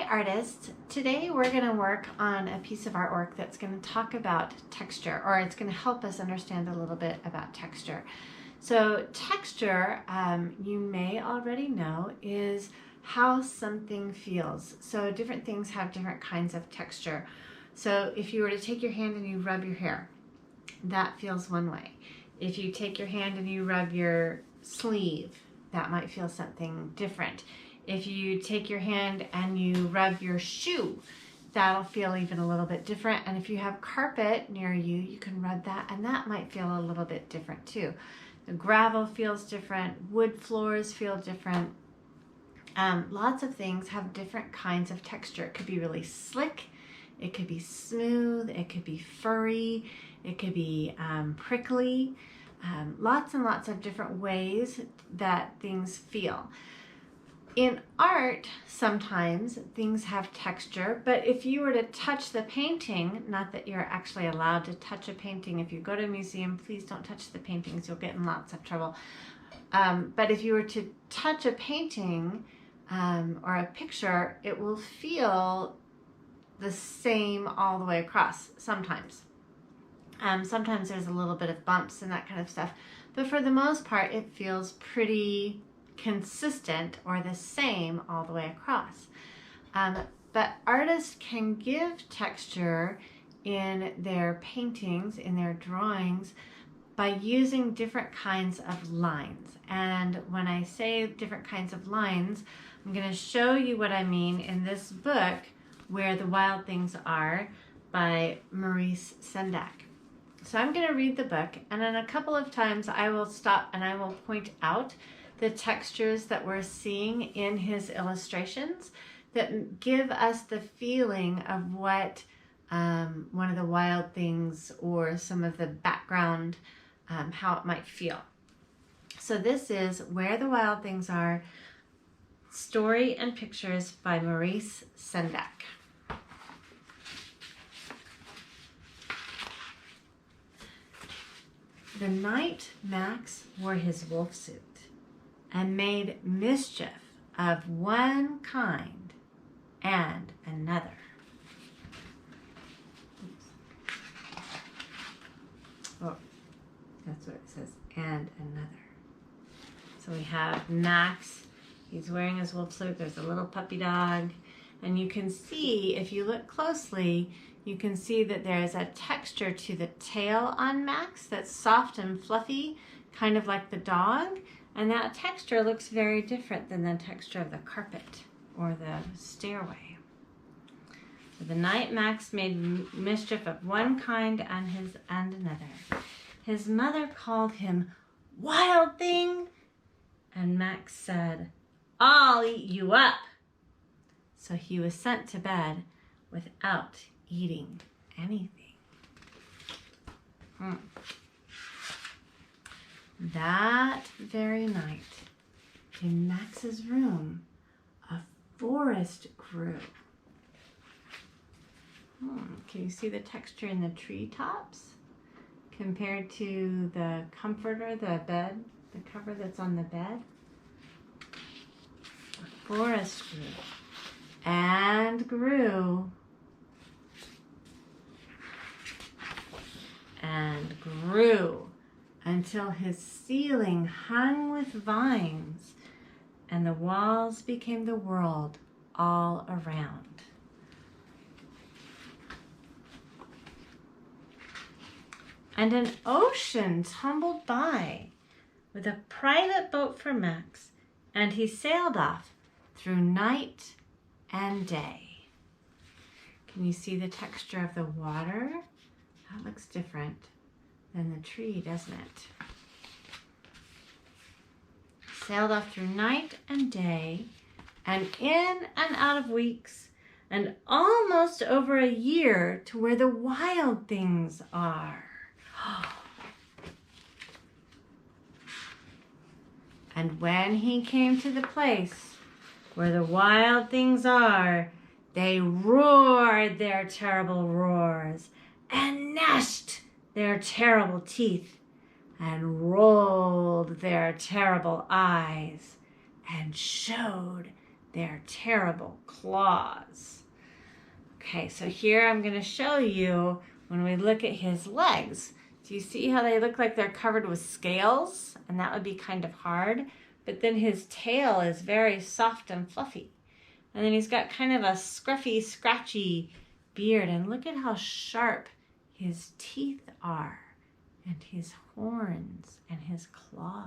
artists. Today we're going to work on a piece of artwork that's going to talk about texture, or it's going to help us understand a little bit about texture. So texture, you may already know, is how something feels. So different things have different kinds of texture. So if you were to take your hand and you rub your hair, that feels one way. If you take your hand and you rub your sleeve, that might feel something different. If you take your hand and you rub your shoe, that'll feel even a little bit different. And if you have carpet near you, you can rub that and that might feel a little bit different too. The gravel feels different, wood floors feel different. Lots of things have different kinds of texture. It could be really slick, it could be smooth, it could be furry, it could be prickly. Lots and lots of different ways that things feel. In art, sometimes things have texture, but if you were to touch the painting, not that you're actually allowed to touch a painting. If you go to a museum, please don't touch the paintings. You'll get in lots of trouble. But if you were to touch a painting or a picture, it will feel the same all the way across sometimes. Sometimes there's a little bit of bumps and that kind of stuff. But for the most part, it feels pretty consistent or the same all the way across. But artists can give texture in their paintings, in their drawings, by using different kinds of lines. And when I say different kinds of lines, I'm going to show you what I mean in this book, Where the Wild Things Are, by Maurice Sendak. So I'm going to read the book, and then a couple of times I will stop and I will point out the textures that we're seeing in his illustrations that give us the feeling of what one of the wild things or some of the background, how it might feel. So this is Where the Wild Things Are, Story and Pictures by Maurice Sendak. The night Max wore his wolf suit and made mischief of one kind and another. Oh, that's what it says, and another. So we have Max, he's wearing his wolf suit, there's a little puppy dog, and you can see, if you look closely, you can see that there's a texture to the tail on Max that's soft and fluffy, kind of like the dog. And that texture looks very different than the texture of the carpet or the stairway. So the night Max made mischief of one kind and another. His mother called him "Wild Thing," and Max said, "I'll eat you up." So he was sent to bed without eating anything. That very night, in Max's room, a forest grew. Can you see the texture in the treetops compared to the comforter, the bed, the cover that's on the bed? A forest grew and grew and grew until his ceiling hung with vines and the walls became the world all around. And an ocean tumbled by with a private boat for Max, and he sailed off through night and day. Can you see the texture of the water? That looks different than the tree, doesn't it? Sailed off through night and day, and in and out of weeks, and almost over a year to where the wild things are. And when he came to the place where the wild things are, they roared their terrible roars and gnashed their terrible teeth and rolled their terrible eyes and showed their terrible claws. Okay, so here I'm going to show you when we look at his legs. Do you see how they look like they're covered with scales? And that would be kind of hard. But then his tail is very soft and fluffy. And then he's got kind of a scruffy, scratchy beard. And look at how sharp his teeth are, and his horns, and his claws.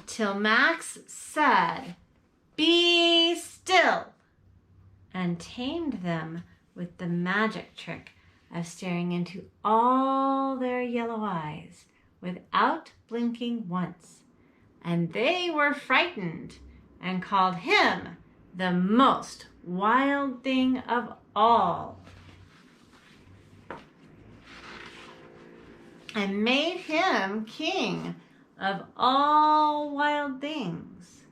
Till Max said, "Be still," and tamed them with the magic trick of staring into all their yellow eyes without blinking once. And they were frightened and called him the most wild thing of all, and made him king of all wild things.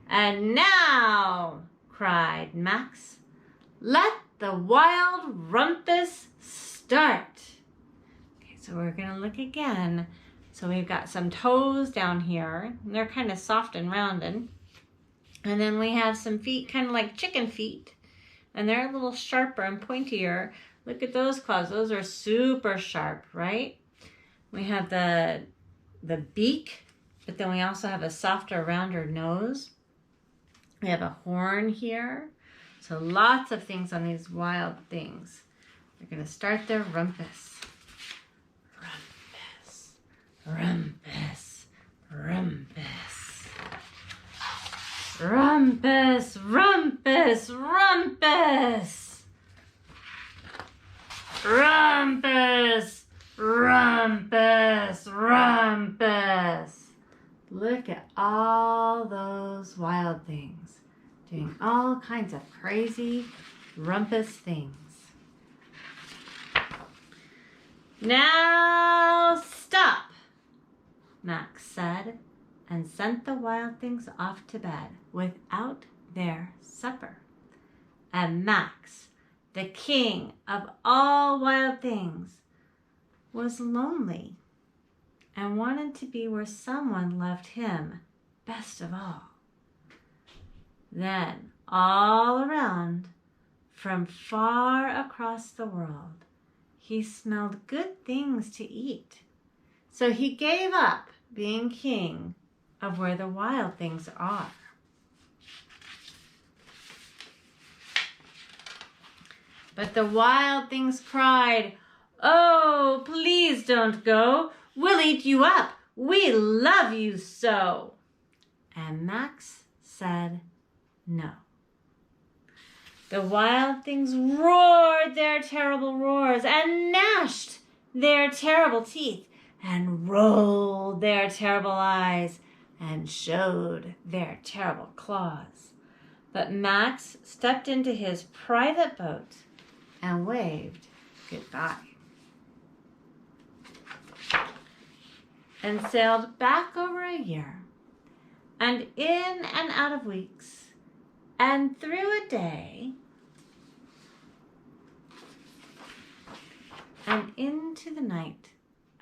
"And now," cried Max, "let the wild rumpus start." Okay, so we're going to look again. So we've got some toes down here. They're kind of soft and rounded. And then we have some feet kind of like chicken feet. And they're a little sharper and pointier. Look at those claws. Those are super sharp, right? We have the beak, but then we also have a softer, rounder nose. We have a horn here. So lots of things on these wild things. They're going to start their rumpus. Rumpus, rumpus, rumpus, rumpus, rumpus, rumpus, rumpus, rumpus. Look at all those wild things doing all kinds of crazy rumpus things. "Now stop," Max said, and sent the wild things off to bed without their supper. And Max, the king of all wild things, was lonely and wanted to be where someone loved him best of all. Then, all around, from far across the world, he smelled good things to eat. So he gave up being king of where the wild things are. But the wild things cried, "Oh, please don't go. We'll eat you up. We love you so." And Max said no. The wild things roared their terrible roars and gnashed their terrible teeth and rolled their terrible eyes and showed their terrible claws. But Max stepped into his private boat and waved goodbye and sailed back over a year and in and out of weeks and through a day and into the night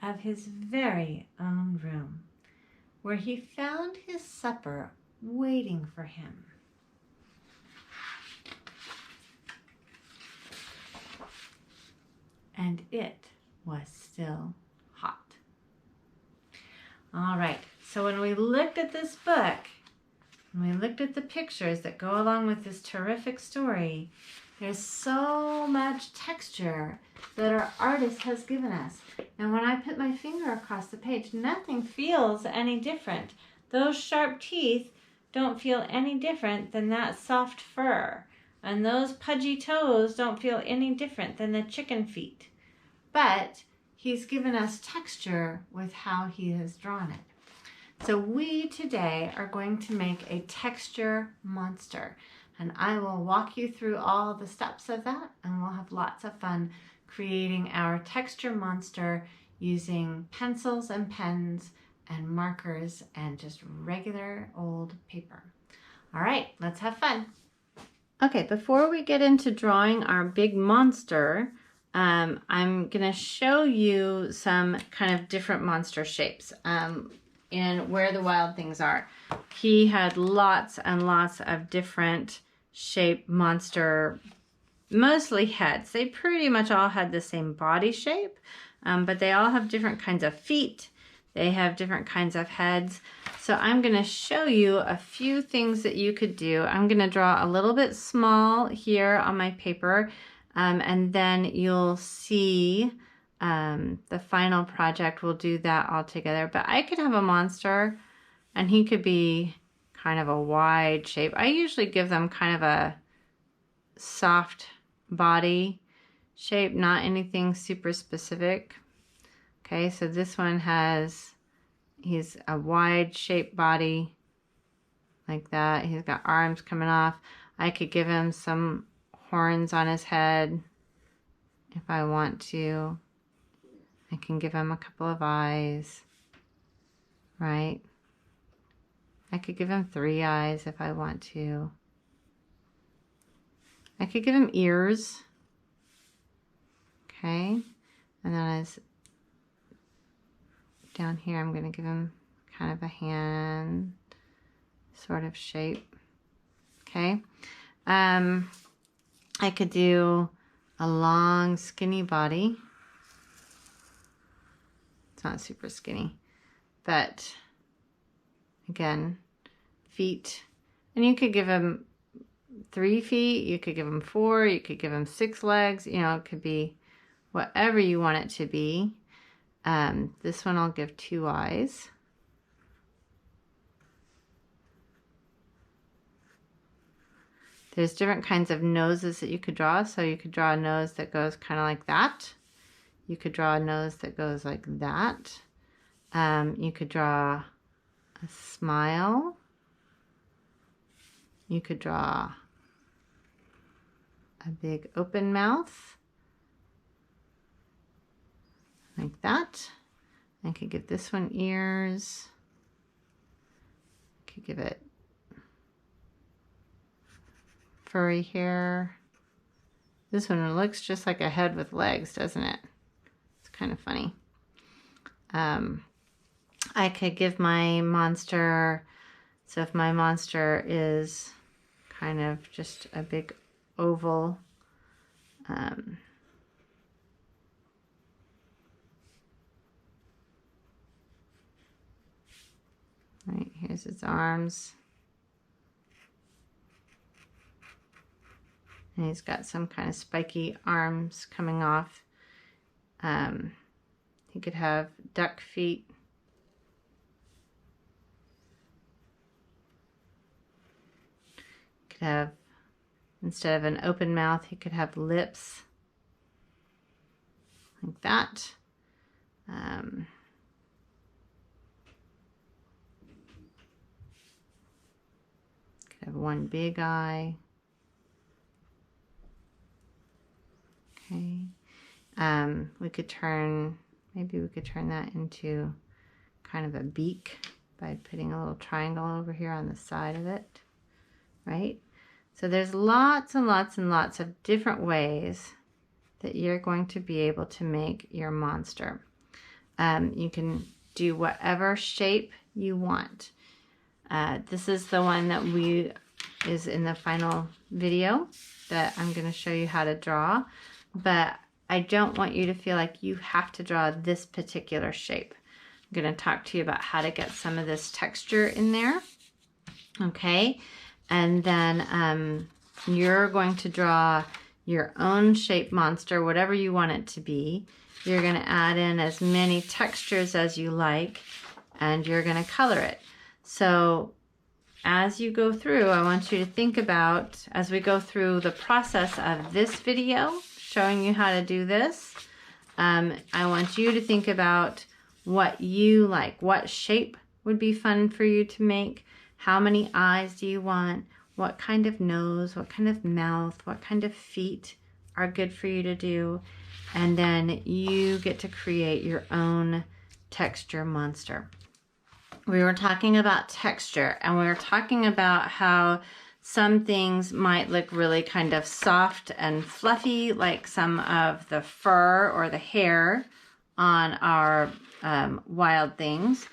of his very own room, where he found his supper waiting for him. And it was still hot. All right, so when we looked at this book, when we looked at the pictures that go along with this terrific story, there's so much texture that our artist has given us. And when I put my finger across the page, nothing feels any different. Those sharp teeth don't feel any different than that soft fur. And those pudgy toes don't feel any different than the chicken feet. But he's given us texture with how he has drawn it. So we today are going to make a texture monster. And I will walk you through all the steps of that, and we'll have lots of fun creating our texture monster using pencils and pens and markers and just regular old paper. All right, let's have fun. Okay, before we get into drawing our big monster, I'm going to show you some kind of different monster shapes. in Where the Wild Things Are. He had lots and lots of different shape monster, mostly heads. They pretty much all had the same body shape, but they all have different kinds of feet. They have different kinds of heads. So I'm going to show you a few things that you could do. I'm going to draw a little bit small here on my paper, and then you'll see the final project. We'll do that all together. But I could have a monster, and he could be kind of a wide shape. I usually give them kind of a soft body shape, not anything super specific. Okay, so this one he's a wide shaped body like that. He's got arms coming off. I could give him some horns on his head if I want to. I can give him a couple of eyes, right? I could give him 3 eyes if I want to. I could give him ears. Okay, and then as down here, I'm going to give him kind of a hand sort of shape. Okay. I could do a long, skinny body. It's not super skinny, but again, feet. And you could give him 3 feet. You could give him 4. You could give him 6 legs. You know, it could be whatever you want it to be. This one I'll give 2 eyes. There's different kinds of noses that you could draw. So you could draw a nose that goes kind of like that. You could draw a nose that goes like that. You could draw a smile. You could draw a big open mouth. Like that. I could give this one ears. I could give it furry hair. This one looks just like a head with legs, doesn't it? It's kind of funny. I could give my monster, so if my monster is kind of just a big oval, right, here's its arms. And he's got some kind of spiky arms coming off. He could have duck feet. Could have, instead of an open mouth, he could have lips. Like that. Could have one big eye. Okay. We could turn, maybe we could turn that into kind of a beak by putting a little triangle over here on the side of it, right? So there's lots and lots and lots of different ways that you're going to be able to make your monster. You can do whatever shape you want. This is the one that is in the final video that I'm going to show you how to draw, but I don't want you to feel like you have to draw this particular shape. I'm going to talk to you about how to get some of this texture in there. Okay, and then you're going to draw your own shape monster, whatever you want it to be. You're going to add in as many textures as you like, and you're going to color it. So as you go through, I want you to think about, as we go through the process of this video, showing you how to do this, I want you to think about what you like. What shape would be fun for you to make? How many eyes do you want? What kind of nose? What kind of mouth? What kind of feet are good for you to do? And then you get to create your own texture monster. We were talking about texture, and we were talking about how some things might look really kind of soft and fluffy, like some of the fur or the hair on our wild things.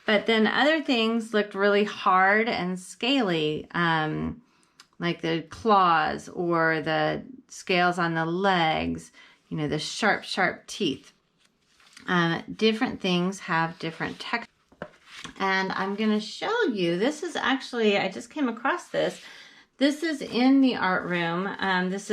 But then other things looked really hard and scaly, like the claws or the scales on the legs, you know, the sharp, sharp teeth. Different things have different textures. And I'm going to show you, this is actually, I just came across this. This is in the art room. This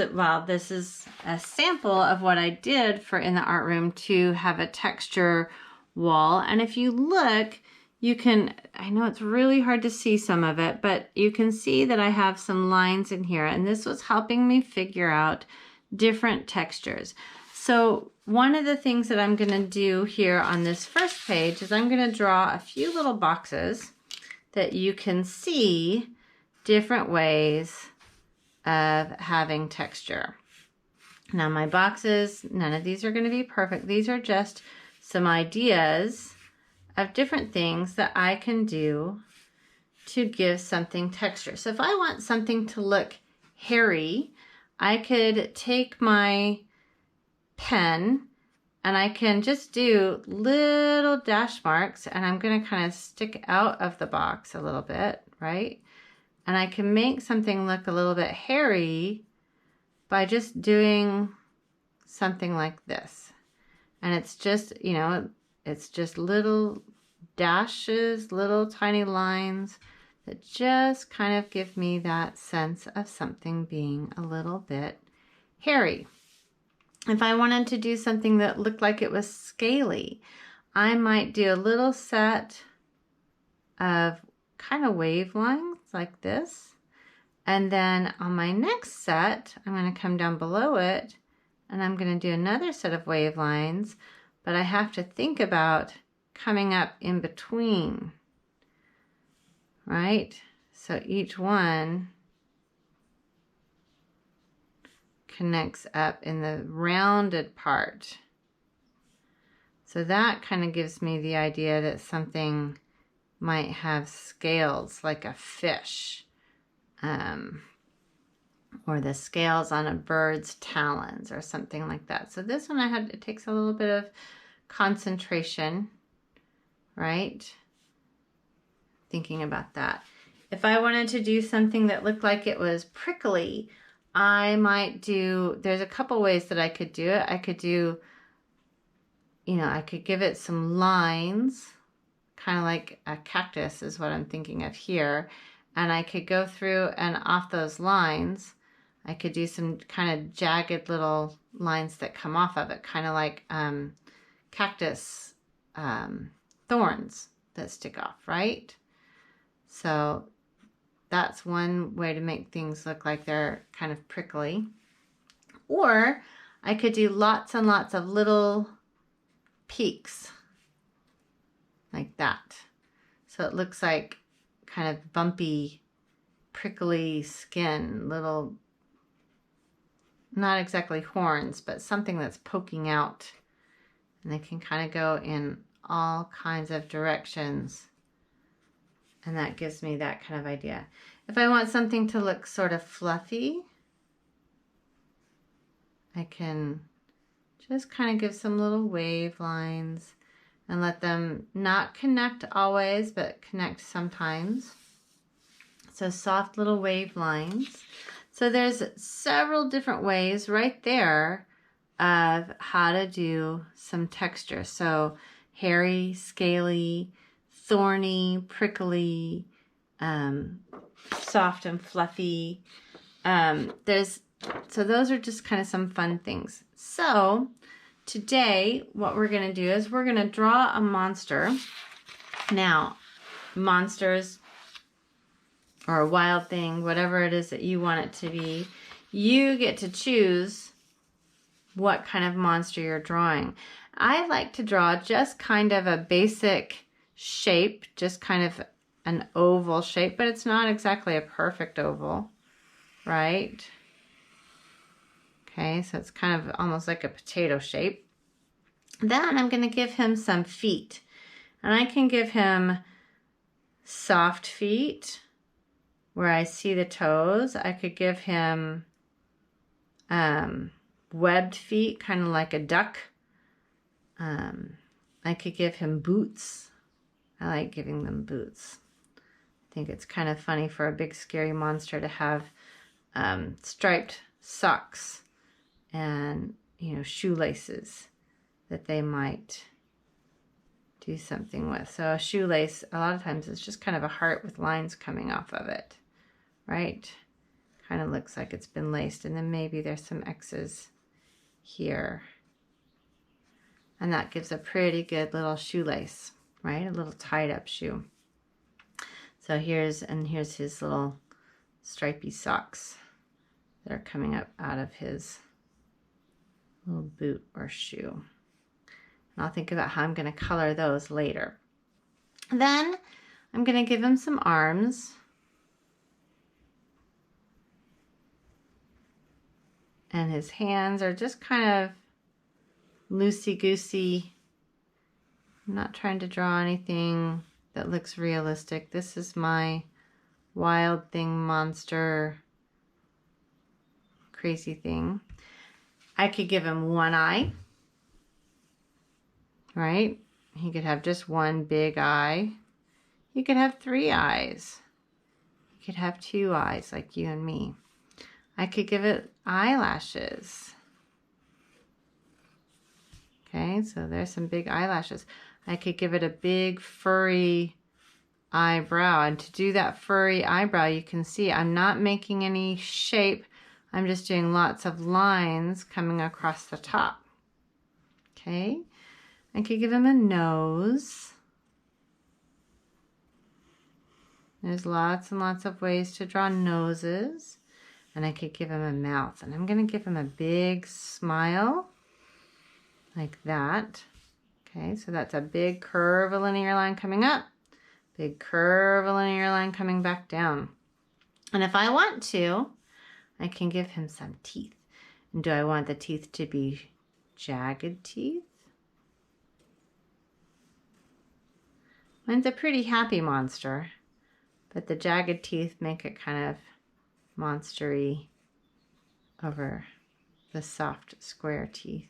is a sample of what I did for in the art room to have a texture wall. And if you look, you can, I know it's really hard to see some of it, but you can see that I have some lines in here, and this was helping me figure out different textures. So one of the things that I'm going to do here on this first page is I'm going to draw a few little boxes that you can see different ways of having texture. Now my boxes, none of these are going to be perfect. These are just some ideas of different things that I can do to give something texture. So if I want something to look hairy, I could take my pen and I can just do little dash marks, and I'm going to kind of stick out of the box a little bit, right? And I can make something look a little bit hairy by just doing something like this. And it's just, you know, it's just little dashes, little tiny lines that just kind of give me that sense of something being a little bit hairy. If I wanted to do something that looked like it was scaly, I might do a little set of kind of wave lines like this. And then on my next set, I'm going to come down below it and I'm going to do another set of wave lines, but I have to think about coming up in between, right? So each one connects up in the rounded part. So that kind of gives me the idea that something might have scales like a fish, or the scales on a bird's talons or something like that. So this one it takes a little bit of concentration, right? Thinking about that. If I wanted to do something that looked like it was prickly, I might do, there's a couple ways that I could do it. I could do, you know, I could give it some lines, kind of like a cactus is what I'm thinking of here. And I could go through and off those lines, I could do some kind of jagged little lines that come off of it, kind of like cactus thorns that stick off, right? So that's one way to make things look like they're kind of prickly. Or I could do lots and lots of little peaks like that. So it looks like kind of bumpy, prickly skin, little, not exactly horns, but something that's poking out. And they can kind of go in all kinds of directions. And that gives me that kind of idea. If I want something to look sort of fluffy, I can just kind of give some little wave lines and let them not connect always, but connect sometimes. So soft little wave lines. So there's several different ways right there of how to do some texture. So hairy, scaly, thorny, prickly, soft and fluffy. So those are just kind of some fun things. So today what we're going to do is we're going to draw a monster. Now, monsters or a wild thing, whatever it is that you want it to be, you get to choose what kind of monster you're drawing. I like to draw just kind of a basic shape, just kind of an oval shape, but it's not exactly a perfect oval, right? Okay, so it's kind of almost like a potato shape. Then I'm going to give him some feet. And I can give him soft feet where I see the toes. I could give him webbed feet, kind of like a duck. I could give him boots. I like giving them boots. I think it's kind of funny for a big scary monster to have striped socks and, you know, shoelaces that they might do something with. So a shoelace, a lot of times it's just kind of a heart with lines coming off of it, right? Kind of looks like it's been laced, and then maybe there's some X's here. And that gives a pretty good little shoelace, right? A little tied up shoe. So here's his little stripy socks that are coming up out of his little boot or shoe. And I'll think about how I'm going to color those later. Then I'm going to give him some arms. And his hands are just kind of loosey-goosey. I'm not trying to draw anything that looks realistic. This is my Wild Thing monster crazy thing. I could give him one eye, right? He could have just one big eye. He could have 3 eyes. He could have 2 eyes like you and me. I could give it eyelashes. Okay, so there's some big eyelashes. I could give it a big furry eyebrow. And to do that furry eyebrow, you can see I'm not making any shape. I'm just doing lots of lines coming across the top. Okay, I could give him a nose. There's lots and lots of ways to draw noses. And I could give him a mouth. And I'm going to give him a big smile like that. Okay, so that's a big curvilinear line coming up. Big curvilinear line coming back down. And if I want to, I can give him some teeth. And do I want the teeth to be jagged teeth? Mine's a pretty happy monster, but the jagged teeth make it kind of monstery over the soft square teeth.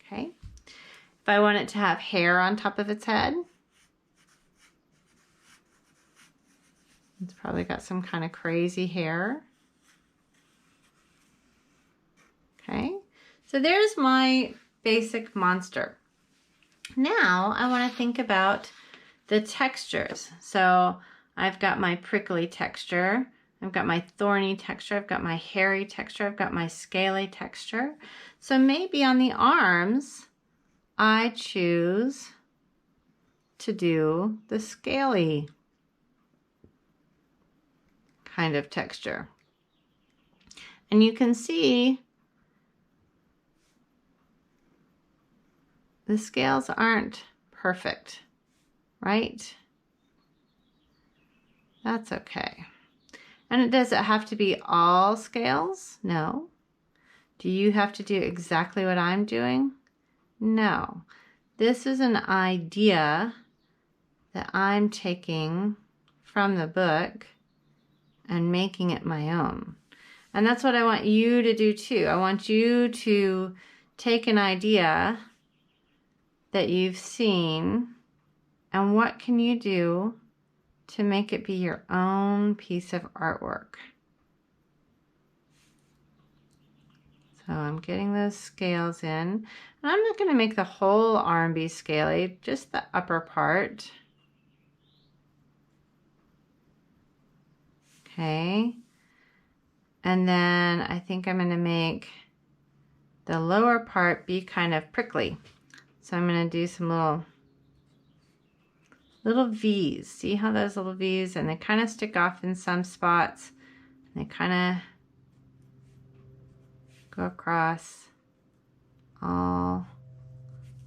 Okay, if I want it to have hair on top of its head, it's probably got some kind of crazy hair. Okay, so there's my basic monster. Now I want to think about the textures. So I've got my prickly texture, I've got my thorny texture, I've got my hairy texture, I've got my scaly texture. So maybe on the arms, I choose to do the scaly kind of texture. And you can see the scales aren't perfect, right? That's okay. And does it have to be all scales? No. Do you have to do exactly what I'm doing? No. This is an idea that I'm taking from the book and making it my own. And that's what I want you to do too. I want you to take an idea that you've seen, and what can you do to make it be your own piece of artwork. So I'm getting those scales in. And I'm not going to make the whole arm be scaly, just the upper part. Okay. And then I think I'm going to make the lower part be kind of prickly. So I'm going to do some little V's. See how those little V's, and they kind of stick off in some spots. And they kind of go across all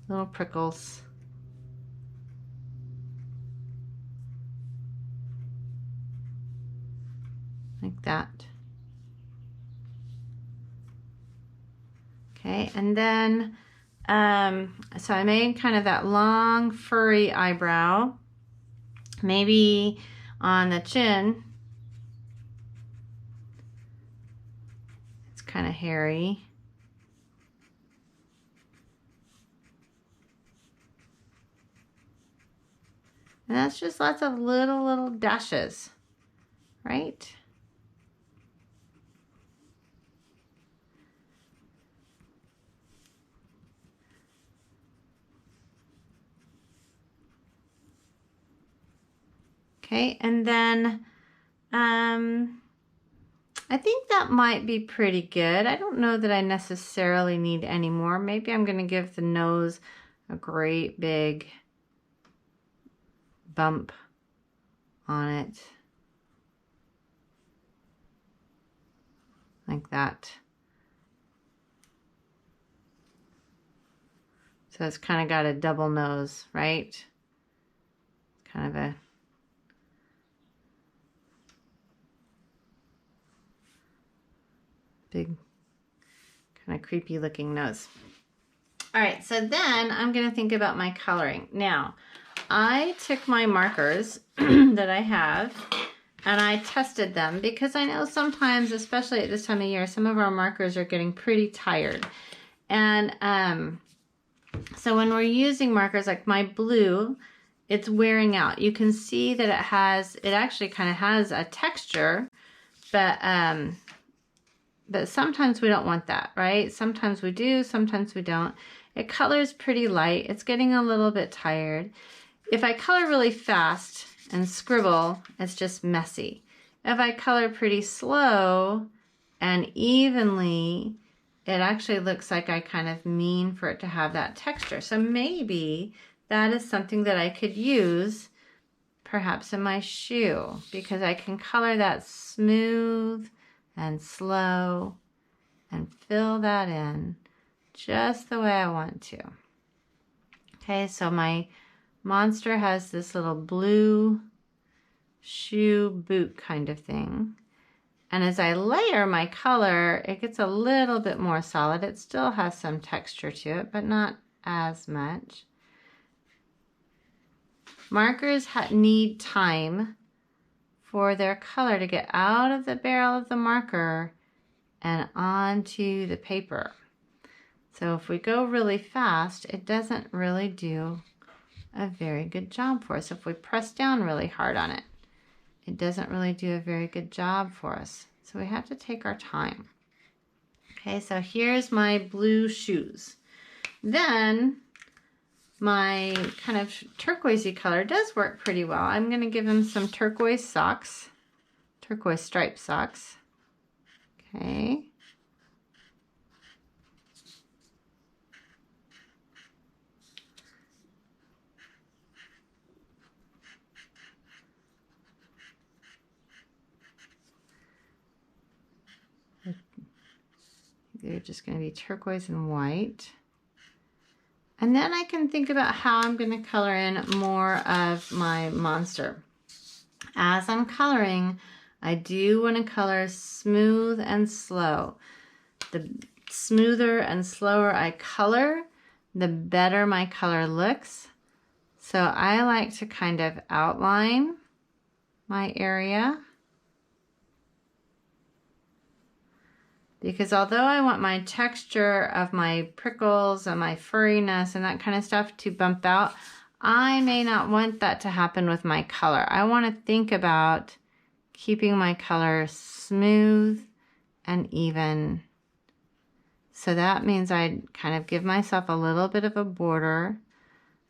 little prickles. Like that. Okay, and then, so I made kind of that long furry eyebrow. Maybe on the chin, it's kind of hairy. And that's just lots of little dashes, right? Okay, and then I think that might be pretty good. I don't know that I necessarily need any more. Maybe I'm going to give the nose a great big bump on it. Like that. So it's kind of got a double nose, right? Kind of a big, kind of creepy looking nose. All right, so then I'm going to think about my coloring. Now, I took my markers that I have and I tested them because I know sometimes, especially at this time of year, some of our markers are getting pretty tired. And so when we're using markers like my blue, it's wearing out. You can see that it actually kind of has a texture, but sometimes we don't want that, right? Sometimes we do, sometimes we don't. It colors pretty light. It's getting a little bit tired. If I color really fast and scribble, it's just messy. If I color pretty slow and evenly, it actually looks like I kind of mean for it to have that texture. So maybe that is something that I could use perhaps in my shoe, because I can color that smooth and slow and fill that in just the way I want to. Okay, so my monster has this little blue shoe boot kind of thing. And as I layer my color, it gets a little bit more solid. It still has some texture to it, but not as much. Markers need time for their color to get out of the barrel of the marker and onto the paper. So if we go really fast, it doesn't really do a very good job for us. If we press down really hard on it, it doesn't really do a very good job for us. So we have to take our time. Okay, so here's my blue shoes. Then my kind of turquoisey color does work pretty well. I'm going to give him some turquoise socks, turquoise striped socks. Okay. They're just going to be turquoise and white. And then I can think about how I'm going to color in more of my monster. As I'm coloring, I do want to color smooth and slow. The smoother and slower I color, the better my color looks. So I like to kind of outline my area. Because although I want my texture of my prickles and my furriness and that kind of stuff to bump out, I may not want that to happen with my color. I want to think about keeping my color smooth and even. So that means I kind of give myself a little bit of a border.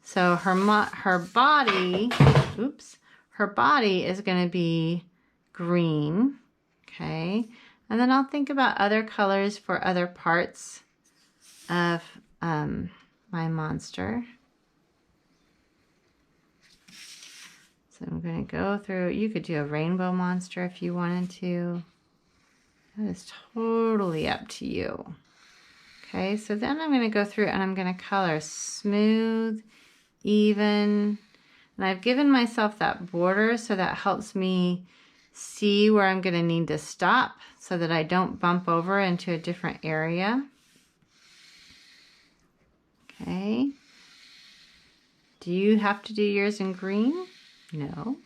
So her body is going to be green, okay? And then I'll think about other colors for other parts of my monster. So I'm going to go through, you could do a rainbow monster if you wanted to. That is totally up to you. Okay, so then I'm going to go through and I'm going to color smooth, even. And I've given myself that border so that helps me see where I'm going to need to stop so that I don't bump over into a different area. Okay. Do you have to do yours in green? No.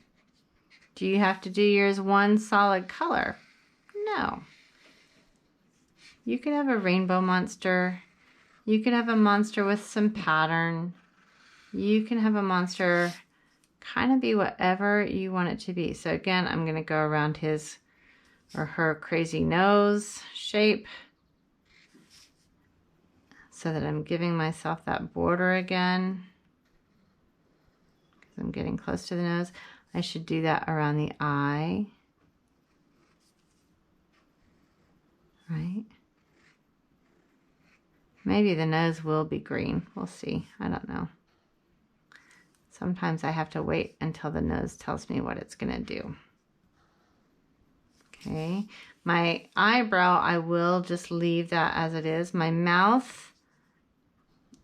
Do you have to do yours one solid color? No. You could have a rainbow monster. You could have a monster with some pattern. You can have a monster kind of be whatever you want it to be. So again, I'm going to go around his or her crazy nose shape so that I'm giving myself that border again. Because I'm getting close to the nose. I should do that around the eye. Right? Maybe the nose will be green. We'll see. I don't know. Sometimes I have to wait until the nose tells me what it's going to do. Okay. My eyebrow, I will just leave that as it is. My mouth,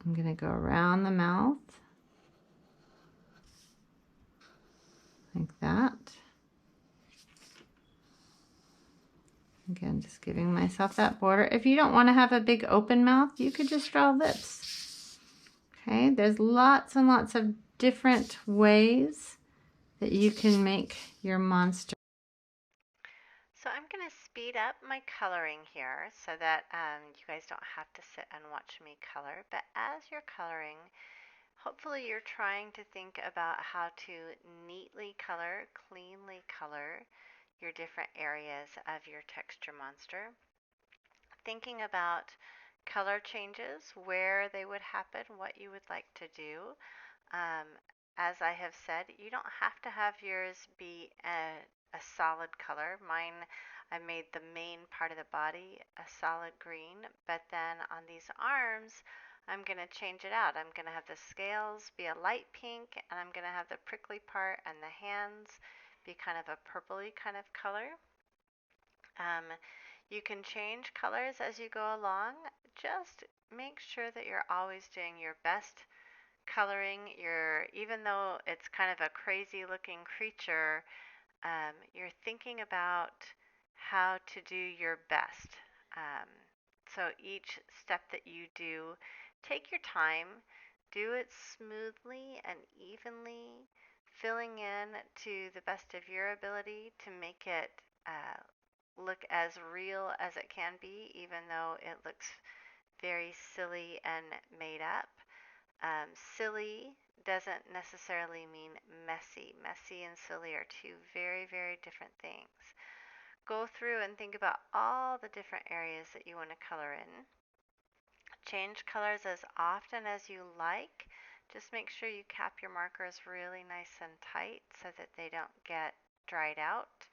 I'm going to go around the mouth. Like that. Again, just giving myself that border. If you don't want to have a big open mouth, you could just draw lips. Okay, there's lots and lots of different ways that you can make your monster. So I'm going to speed up my coloring here so that you guys don't have to sit and watch me color. But as you're coloring, hopefully you're trying to think about how to neatly color, cleanly color your different areas of your texture monster. Thinking about color changes, where they would happen, what you would like to do. Um, as I have said, you don't have to have yours be a solid color. Mine, I made the main part of the body a solid green, but then on these arms, I'm going to change it out. I'm going to have the scales be a light pink, and I'm going to have the prickly part and the hands be kind of a purpley kind of color. You can change colors as you go along. Just make sure that you're always doing your best coloring. Even though it's kind of a crazy looking creature, you're thinking about how to do your best. So each step that you do, take your time, do it smoothly and evenly, filling in to the best of your ability to make it look as real as it can be, even though it looks very silly and made up. Silly doesn't necessarily mean messy. Messy and silly are two very, very different things. Go through and think about all the different areas that you want to color in. Change colors as often as you like. Just make sure you cap your markers really nice and tight so that they don't get dried out.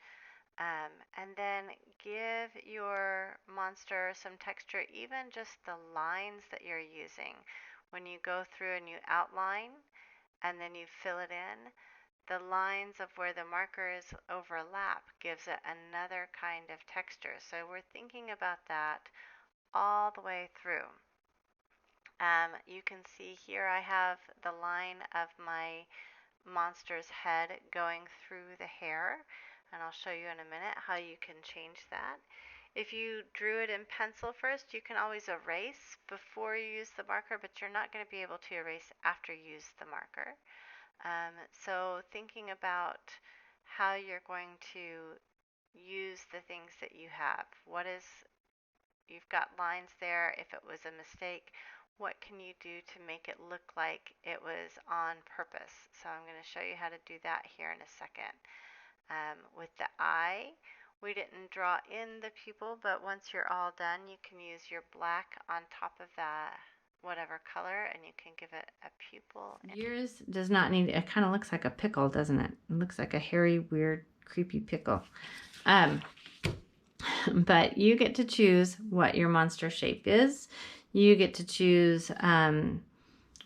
And then give your monster some texture, even just the lines that you're using. When you go through and you outline and then you fill it in, the lines of where the markers overlap gives it another kind of texture. So we're thinking about that all the way through. You can see here I have the line of my monster's head going through the hair, and I'll show you in a minute how you can change that. If you drew it in pencil first, you can always erase before you use the marker, but you're not going to be able to erase after you use the marker. So thinking about how you're going to use the things that you have. You've got lines there. If it was a mistake, what can you do to make it look like it was on purpose? So I'm going to show you how to do that here in a second. With the eye, we didn't draw in the pupil, but once you're all done, you can use your black on top of that whatever color, and you can give it a pupil. Yours does not need, it kind of looks like a pickle, doesn't it? It looks like a hairy, weird, creepy pickle. But you get to choose what your monster shape is. You get to choose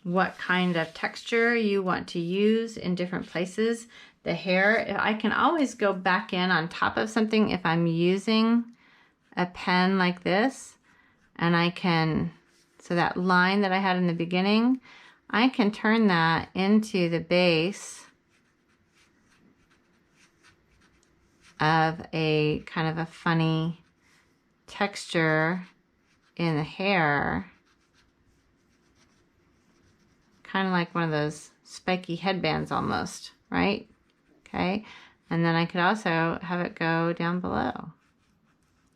what kind of texture you want to use in different places. The hair, I can always go back in on top of something if I'm using a pen like this, and I can, so that line that I had in the beginning, I can turn that into the base of a kind of a funny texture in the hair, kind of like one of those spiky headbands almost, right? Okay, and then I could also have it go down below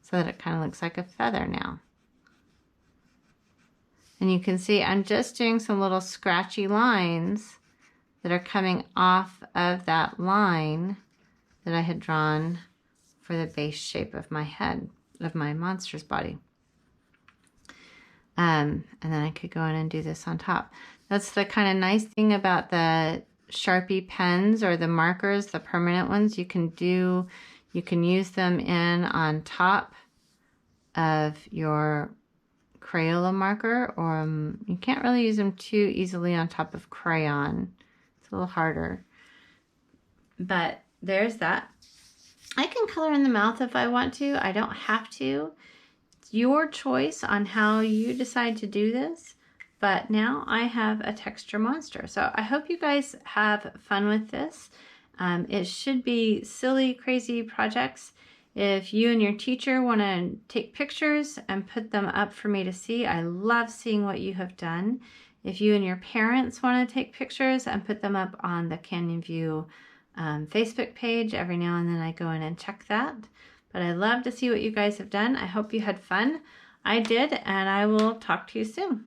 so that it kind of looks like a feather now. And you can see I'm just doing some little scratchy lines that are coming off of that line that I had drawn for the base shape of my head, of my monster's body. And then I could go in and do this on top. That's the kind of nice thing about the Sharpie pens or the markers, the permanent ones. You can use them in on top of your Crayola marker, or you can't really use them too easily on top of crayon. It's a little harder. But there's that. I can color in the mouth if I want to. I don't have to. It's your choice on how you decide to do this. But now I have a texture monster. So I hope you guys have fun with this. It should be silly, crazy projects. If you and your teacher want to take pictures and put them up for me to see, I love seeing what you have done. If you and your parents want to take pictures and put them up on the Canyon View Facebook page, every now and then I go in and check that. But I love to see what you guys have done. I hope you had fun. I did, and I will talk to you soon.